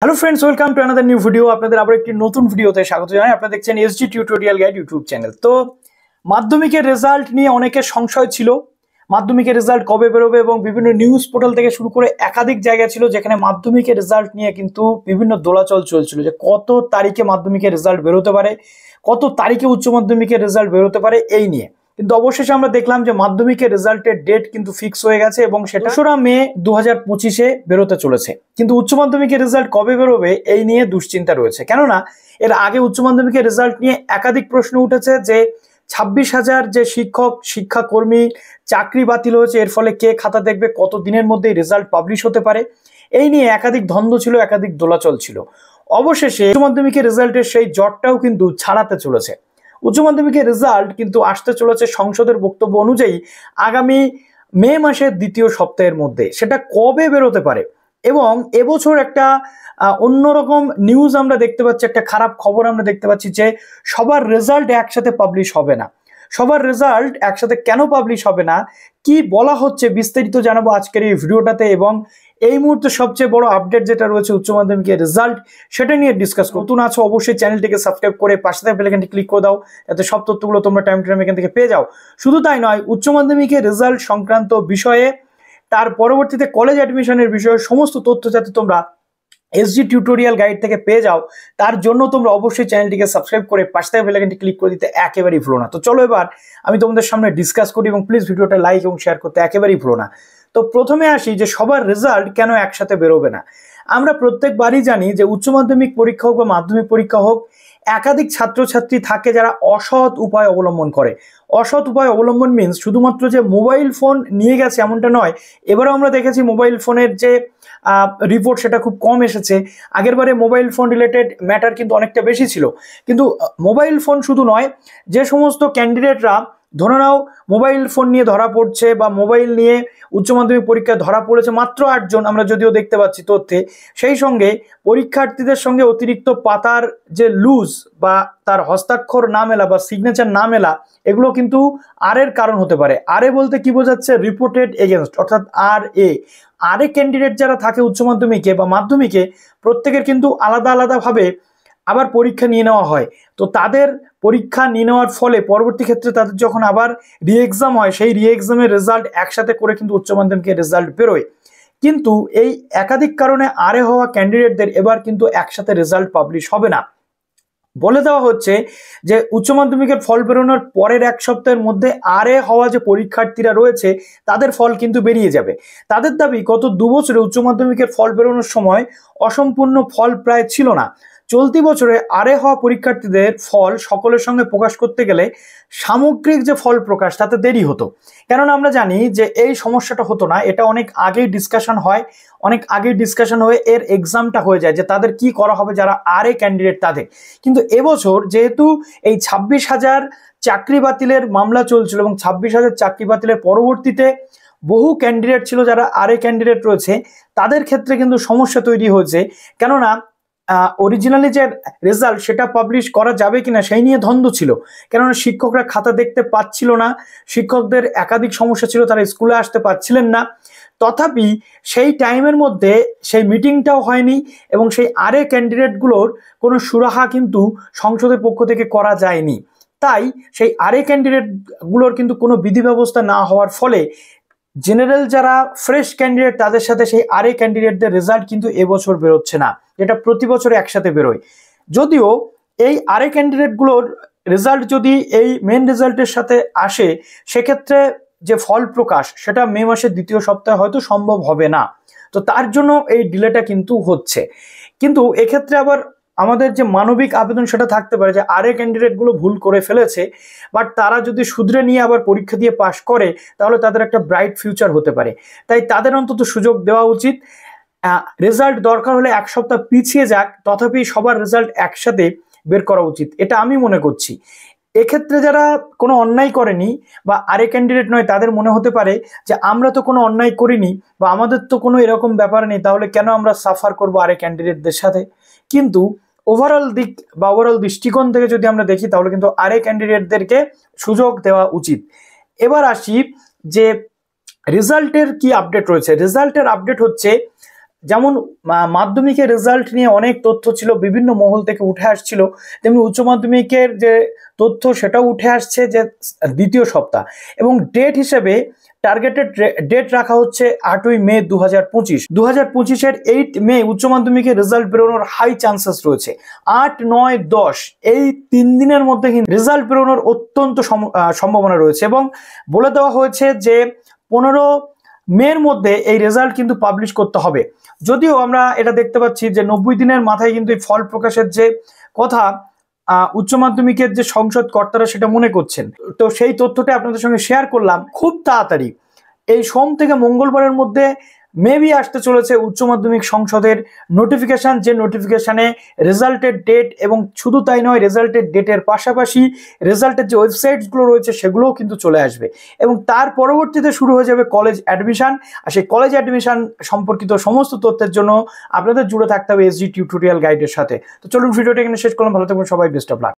Hello friends, welcome to another new ভিডিও। আপনাদের আবার একটি নতুন ভিডিওতে স্বাগত জানাই। আপনারা দেখছেন SG tutorial guide YouTube channel. তো মাধ্যমিকের রেজাল্ট নিয়ে অনেকের সংশয় ছিল, মাধ্যমিকের রেজাল্ট কবে বেরোবে, এবং বিভিন্ন নিউজ পোর্টাল থেকে শুরু করে একাধিক জায়গা ছিল যেখানে মাধ্যমিকের রেজাল্ট নিয়ে কিন্তু বিভিন্ন দোলাচল চলছিল যে কত তারিখে মাধ্যমিকের রেজাল্ট বেরোতে পারে, কত তারিখে উচ্চ মাধ্যমিকের রেজাল্ট বেরোতে পারে এই নিয়ে। কিন্তু অবশেষে আমরা দেখলাম যে মাধ্যমিকের রেজাল্টের ডেট কিন্তু ফিক্স হয়ে গেছে এবং সেটা 2রা মে 2025-এ বেরোতে চলেছে। কিন্তু উচ্চ মাধ্যমিকের রেজাল্ট কবে বেরোবে এই নিয়ে দুশ্চিন্তা রয়েছে, কেননা এর আগে উচ্চ মাধ্যমিকের রেজাল্ট নিয়ে একাধিক প্রশ্ন উঠেছে যে 26,000 যে শিক্ষক শিক্ষাকর্মী চাকরি বাতিল হয়েছে, এর ফলে কে খাতা দেখবে, কত দিনের মধ্যে রেজাল্ট পাবলিশ হতে পারে, এই নিয়ে একাধিক দ্বন্দ্ব ছিল, একাধিক দোলাচল ছিল। অবশেষে উচ্চ মাধ্যমিকের রেজাল্টের সেই জটটাও কিন্তু ছাড়াতে চলেছে। উচ্চ মাধ্যমিকের রেজাল্ট কিন্তু আসতে চলেছে সংসদের বক্তব্য অনুযায়ী আগামী মে মাসের দ্বিতীয় সপ্তাহের মধ্যে। সেটা কবে বেরোতে পারে, এবং এবছর একটা অন্যরকম নিউজ আমরা দেখতে পাচ্ছি, একটা খারাপ খবর আমরা দেখতে পাচ্ছি যে সবার রেজাল্ট একসাথে পাবলিশ হবে না। সবার রেজাল্ট একসাথে কেন পাবলিশ হবে না, কি বলা হচ্ছে, বিস্তারিত জানাবো আজকের এই ভিডিওটাতে। এবং এই মুহূর্তে সবচেয়ে বড় আপডেট যেটা রয়েছে উচ্চ মাধ্যমিকের রেজাল্ট, সেটা নিয়ে ডিসকাস করব। নতুন আছো অবশ্যই চ্যানেলটিকে সাবস্ক্রাইব করে পাশে থাকা বেল আইকনটি ক্লিক করে দাও, যাতে সব তথ্যগুলো তোমরা টাইম টু টাইম এখান থেকে পেয়ে যাও। শুধু তাই নয়, উচ্চ মাধ্যমিকের রেজাল্ট সংক্রান্ত বিষয়ে, তার পরবর্তীতে কলেজ অ্যাডমিশনের বিষয়ে সমস্ত তথ্য যাতে তোমরা এসজি টিউটোরিয়াল গাইড থেকে পেয়ে যাও, তার জন্য তোমরা অবশ্যই চ্যানেলটিকে সাবস্ক্রাইব করে পাশে থাকা বেল আইকনটি ক্লিক করে দিতে একেবারেই ভুলো না। তো চলো এবার আমি তোমাদের সামনে ডিসকাস করি, এবং প্লিজ ভিডিওটা লাইক এবং শেয়ার করতে একেবারেই ভুলো না। তো প্রথমে আসি যে সবার রেজাল্ট কেন একসাথে বেরোবে না। আমরা প্রত্যেকবারই জানি যে উচ্চ মাধ্যমিক পরীক্ষা হোক বা মাধ্যমিক পরীক্ষা হোক, একাধিক ছাত্রছাত্রী থাকে যারা অসৎ উপায় অবলম্বন করে। অসৎ উপায় অবলম্বন মিন্স শুধুমাত্র যে মোবাইল ফোন নিয়ে গেছে এমনটা নয়। এবারেও আমরা দেখেছি মোবাইল ফোনের যে রিপোর্ট সেটা খুব কম এসেছে। আগেরবারে মোবাইল ফোন রিলেটেড ম্যাটার কিন্তু অনেকটা বেশি ছিল। কিন্তু মোবাইল ফোন শুধু নয়, যে সমস্ত ক্যান্ডিডেটরা ধরে নাও মোবাইল ফোন নিয়ে ধরা পড়ছে বা মোবাইল নিয়ে উচ্চ মাধ্যমিক পরীক্ষায় ধরা পড়েছে মাত্র 8 জন, আমরা যদিও দেখতে পাচ্ছি তথ্যে। সেই সঙ্গে পরীক্ষার্থীদের সঙ্গে অতিরিক্ত পাতার যে লুজ বা তার হস্তাক্ষর না মেলা বা সিগনেচার না মেলা, এগুলো কিন্তু আর এর কারণ হতে পারে। আর এ বলতে কি বোঝাচ্ছে? রিপোর্টেড এগেনস্ট, অর্থাৎ আর এ ক্যান্ডিডেট যারা থাকে উচ্চ মাধ্যমিকে বা মাধ্যমিকে, প্রত্যেকের কিন্তু আলাদা আলাদাভাবে আবার পরীক্ষা নিয়ে নেওয়া হয়। তো তাদের পরীক্ষা নিয়ে নেওয়ার ফলে পরবর্তী ক্ষেত্রে তাদের যখন আবার রি এক্সাম হয়, সেই রি এক্সামের রেজাল্ট একসাথে করে কিন্তু উচ্চ মাধ্যমিকের রেজাল্ট বেরোয়। কিন্তু এই একাধিক কারণে আরে হওয়া ক্যান্ডিডেটদের এবার কিন্তু একসাথে রেজাল্ট পাবলিশ হবে না। বলে দেওয়া হচ্ছে যে উচ্চ মাধ্যমিকের ফল বেরোনোর পরের 1 সপ্তাহের মধ্যে আরে হওয়া যে পরীক্ষার্থীরা রয়েছে তাদের ফল কিন্তু বেরিয়ে যাবে। তাদের দাবি, গত 2 বছরে উচ্চ মাধ্যমিকের ফল বেরোনোর সময় অসম্পূর্ণ ফল প্রায় ছিল না। চলতি বছরে আরে হওয়া পরীক্ষার্থীদের ফল সকলের সঙ্গে প্রকাশ করতে গেলে সামগ্রিক যে ফল প্রকাশ তাতে দেরি হতো। কেননা আমরা জানি যে এই সমস্যাটা হতো না, এটা অনেক আগেই ডিসকাশন হয়, অনেক আগেই ডিসকাশন হয়ে এর এক্সামটা হয়ে যায় যে তাদের কি করা হবে যারা আরে ক্যান্ডিডেট তাদের। কিন্তু এবছর যেহেতু এই 26,000 চাকরি বাতিলের মামলা চলছিল এবং 26,000 চাকরি বাতিলের পরবর্তীতে বহু ক্যান্ডিডেট ছিল যারা আরে ক্যান্ডিডেট রয়েছে, তাদের ক্ষেত্রে কিন্তু সমস্যা তৈরি হয়েছে। কেননা অরিজিনালি যে রেজাল্ট সেটা পাবলিশ করা যাবে কিনা সেই নিয়ে দ্বন্দ্ব ছিল। কেননা শিক্ষকরা খাতা দেখতে পাচ্ছিল না, শিক্ষকদের একাধিক সমস্যা ছিল, তারা স্কুলে আসতে পারছিলেন না। তথাপি সেই টাইমের মধ্যে সেই মিটিংটাও হয়নি এবং সেই আরে ক্যান্ডিডেটগুলোর কোনো সুরাহা কিন্তু সংসদের পক্ষ থেকে করা যায়নি। তাই সেই আরে ক্যান্ডিডেটগুলোর কিন্তু কোনো বিধি ব্যবস্থা না হওয়ার ফলে জেনারেল যারা ফ্রেশ ক্যান্ডিডেট তাদের সাথে সেই আরে ক্যান্ডিডেটদের রেজাল্ট কিন্তু এবছর বেরোচ্ছে না, যেটা প্রতি বছর একসাথে বেরোয়। যদিও এই আরে ক্যান্ডিডেটগুলোর রেজাল্ট যদি এই মেন রেজাল্টের সাথে আসে, সেক্ষেত্রে যে ফল প্রকাশ সেটা মে মাসের দ্বিতীয় সপ্তাহে হয়তো সম্ভব হবে না। তো তার জন্য এই ডিলেটা কিন্তু হচ্ছে। কিন্তু এক্ষেত্রে আবার আমাদের যে মানবিক আবেদন সেটা থাকতে পারে যে আরে ক্যান্ডিডেটগুলো ভুল করে ফেলেছে, বাট তারা যদি শুধরে নিয়ে আবার পরীক্ষা দিয়ে পাশ করে তাহলে তাদের একটা ব্রাইট ফিউচার হতে পারে। তাই তাদের অন্তত সুযোগ দেওয়া উচিত। রেজাল্ট দরকার হলে 1 সপ্তাহ পিছিয়ে যাক, তথাপি সবার রেজাল্ট একসাথে বের করা উচিত, এটা আমি মনে করছি। এক্ষেত্রে যারা কোনো অন্যায় করেনি বা আরে ক্যান্ডিডেট নয়, তাদের মনে হতে পারে যে আমরা তো কোনো অন্যায় করিনি বা আমাদের তো কোনো এরকম ব্যাপার নেই, তাহলে কেন আমরা সাফার করবো আরে ক্যান্ডিডেটদের সাথে। কিন্তু ওভারঅল দিক বা ওভারঅল দৃষ্টিকোণ থেকে যদি আমরা দেখি তাহলে কিন্তু আরে ক্যান্ডিডেটদেরকে সুযোগ দেওয়া উচিত। এবার আসি যে রেজাল্টের কি আপডেট রয়েছে। রেজাল্টের আপডেট হচ্ছে যেমন মাধ্যমিকের রেজাল্ট নিয়ে অনেক তথ্য ছিল, বিভিন্ন মহল থেকে উঠে আসছিল, তেমনি উচ্চ মাধ্যমিকের যে তথ্য সেটাও উঠে আসছে যে দ্বিতীয় সপ্তাহ, এবং ডেট হিসেবে টার্গেটেড ডেট রাখা হচ্ছে 8ই মে 2025। 2025-এর 8 মে উচ্চ মাধ্যমিকের রেজাল্ট বেরোনোর হাই চান্সেস রয়েছে। 8, 9, 10 এই 3 দিনের মধ্যে কিন্তু রেজাল্ট বেরোনোর অত্যন্ত সম্ভাবনা রয়েছে, এবং বলে দেওয়া হয়েছে যে 15 মের মধ্যে এই রেজাল্ট কিন্তু পাবলিশ করতে হবে। যদিও আমরা এটা দেখতে পাচ্ছি যে 90 দিনের মাথায় কিন্তু এই ফল প্রকাশের যে কথা উচ্চ মাধ্যমিকের যে সংসদ কর্তারা সেটা মনে করছেন, তো সেই তথ্যটা আপনাদের সঙ্গে শেয়ার করলাম। খুব তাড়াতাড়ি এই সোম থেকে মঙ্গলবারের মধ্যে মেবি আসতে চলেছে উচ্চ মাধ্যমিক সংসদের নোটিফিকেশন, যে নোটিফিকেশনে রেজাল্টের ডেট, এবং শুধু তাই নয়, রেজাল্টের ডেটের পাশাপাশি রেজাল্টের যে ওয়েবসাইটসগুলো রয়েছে সেগুলোও কিন্তু চলে আসবে, এবং তার পরবর্তীতে শুরু হয়ে যাবে কলেজ অ্যাডমিশন। আর সেই কলেজ অ্যাডমিশন সম্পর্কিত সমস্ত তথ্যের জন্য আপনাদের জুড়ে থাকতে হবে এসজি টিউটোরিয়াল গাইডের সাথে। তো চলুন ভিডিওটা এখানে শেষ করলাম, ভালো থাকবেন সবাই, বেস্ট অফ লাক।